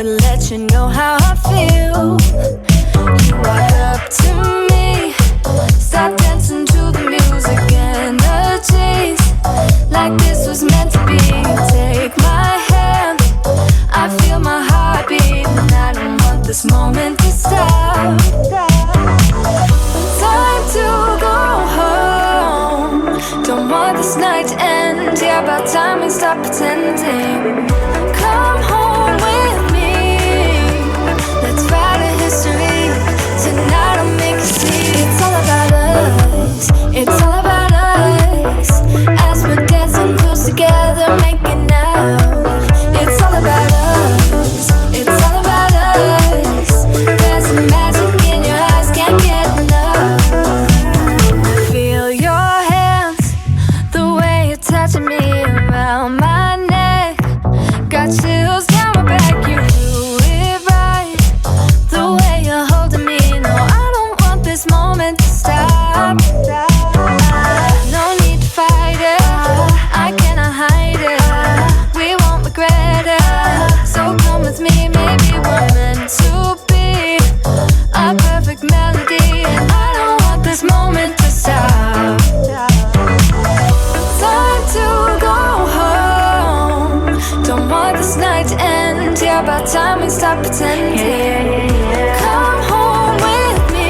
to let you know how I feel. You walk up to me, start dancing to the music and the chase, like this was meant to be. Take my hand, I feel my heart beat, and I don't want this moment to stop. Time to go home, don't want this night to end. Yeah, about time we stop pretending. Come home with me, let's write a history. Tonight I'll make you see. It's all about us, it's all about us. As we're dancing close together, making out. It's all about us, it's all about us. There's a magic in your eyes, can't get enough. Feel your hands, the way you're touching me around my neck. Got chills down my back, you do it right. The way you're holding me, no, I don't want this moment to stop. No need to fight it, I cannot hide it. We won't regret it, so come with me. Maybe we're meant to be a perfect melody, and I don't want this moment to stop. Time to go home, don't want this night to end. Yeah, about time we stop pretending. Come home with me,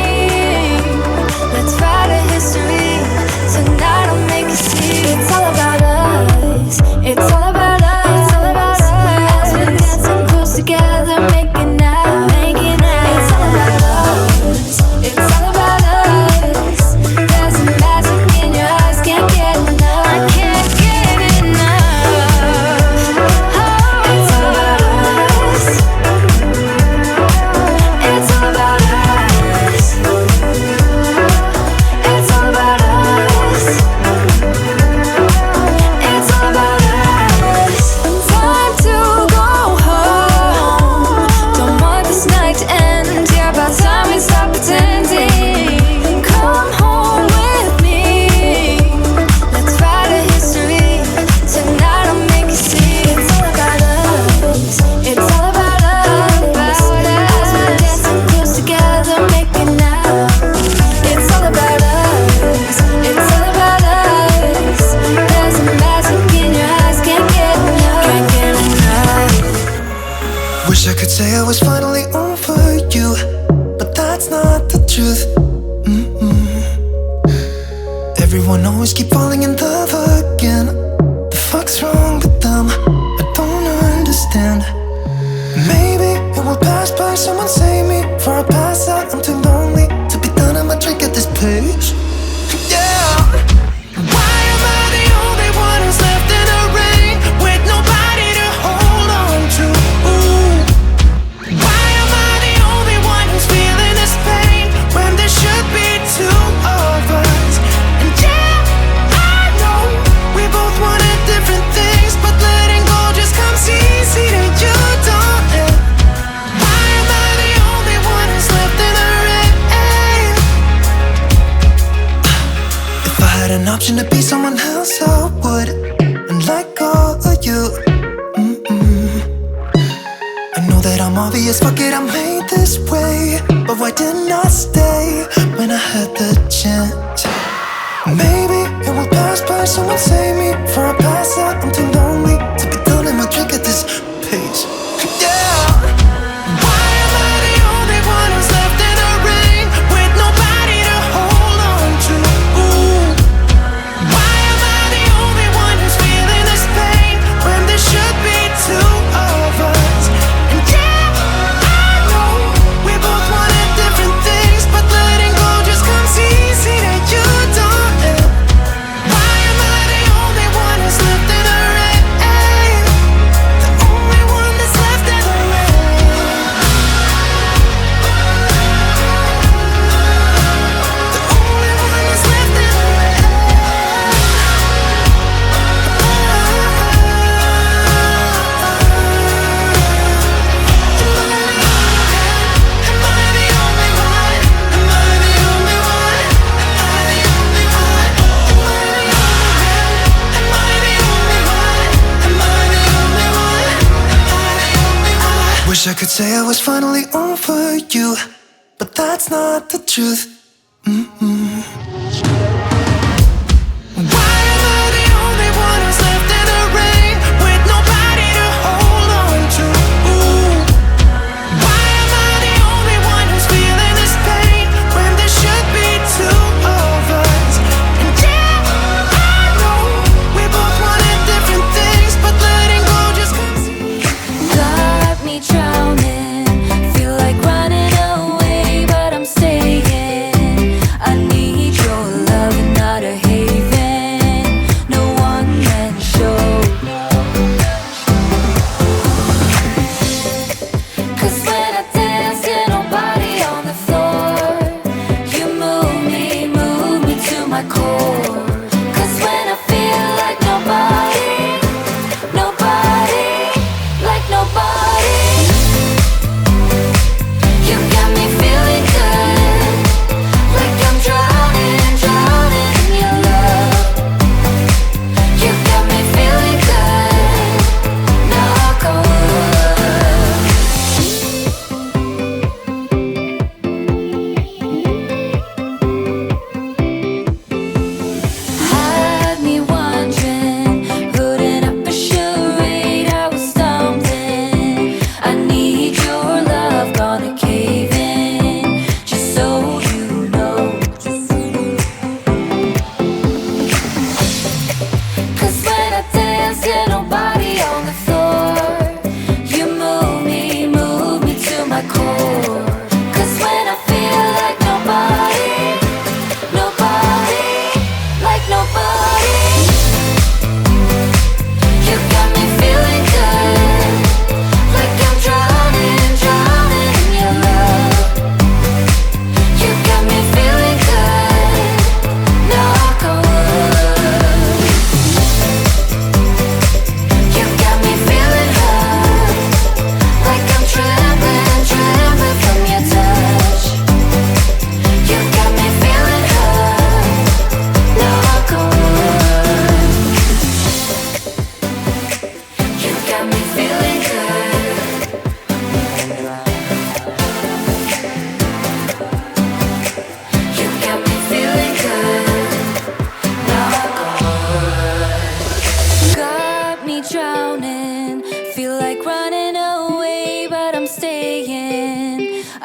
let's write a history. Tonight I'll make you see. It's all about us, it's all about us, it's all about us. As we're dancing close together, making out, making out. It's all about us, it's all about us. There's a magic in your eyes, can't get enough. I can't get enough. Oh, it's all about us, it's all about us. It's all about us, it's all about us. Time to go home, don't want this night to end. Yeah, about time we stop pretending. Come home with me, let's write a history. Tonight I'll make you see. It's all about us, it's all about us. As we're dancing close together, making out. It's all about us, it's all about us. There's a magic in your eyes, can't get enough, can't get enough. Wish I could say I was finally over you, but that's not the truth. Everyone always keep falling in love again. The fuck's wrong with them? I don't understand. Maybe it will pass by, someone save me. Before I pass out, I'm too lonely to be done. I'ma drink at this place. Yeah. Why am I the only one who's left in the rain with nobody to hold on to? Ooh. Why am I the only one who's feeling this pain when there should be two of us? And yeah, I know we both wanted different things, but letting go just comes easy to you, don't it? Why am I the only one who's left in the rain? If I had an option to be someone else, I would, and let go of you. I know that I'm obvious, fuck it, I'm made this way. But why didn't I stay when I had the chance? Maybe it will pass by, someone save me. Before I pass out, I'm too lonely to be done in my drink at this pace. Yeah. Why am I the only one who's left in the rain with nobody to hold on to? Ooh. Why am I the only one who's feeling this pain when there should be two of us? And yeah, I know we both wanted different things, but letting go just comes easy to you, don't it? Why am I the only say I was finally over you, but that's not the truth. Why am I the only one who's left in the rain with nobody to hold on to? Ooh. Why am I the only one who's feeling this pain when there should be two of us? And yeah, I know we both wanted different things, but letting go just comes easy. Got me drowning, feel like running away, but I'm staying. I need your love and not a haven, no one man show. 'Cause when I dance, get nobody on the floor. You move me to my core. 'Cause when I feel like nobody, like nobody, you got me feeling good, like I'm drowning in your love. You got me feeling good, knock on wood. Had me wondering, putting up a charade, I was stumbling. I need your love, gonna cave in, just so you know. 'Cause when I dance, get nobody on the floor. You move me to my core. 'Cause when I feel like nobody, like nobody, you got me feeling good, like I'm drowning in your love. You got me feeling good, knock on wood. You got me feeling hurt, like I'm trembling from your touch. You got me feeling hurt, knock on wood. You got me feeling good. You got me feeling good, knock on wood. Got me drowning, feel like running away, but I'm staying.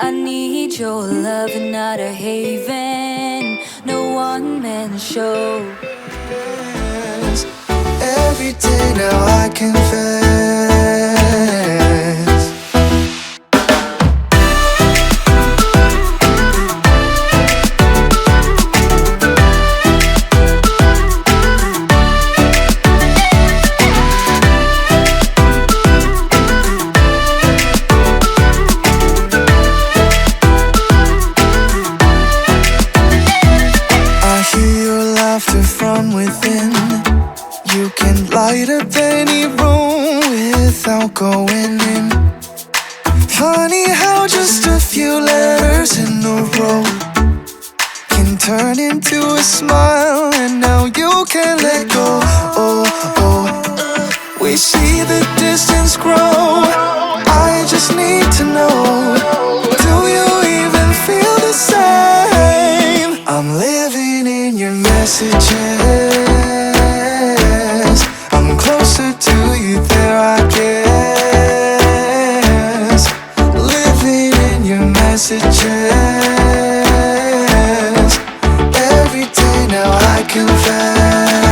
I need your love and not a haven, no one man show. Every day now I confess, I hear your laughter from within. You can light up any room without going in. Funny how just a few letters in a row can turn into a smile, and now you can't let go. Oh, oh. We see the distance grow. I just need to know, do you even feel the same? I'm living in your messages. I'm closer to you there, I guess. Living in your messages. Every day now I confess.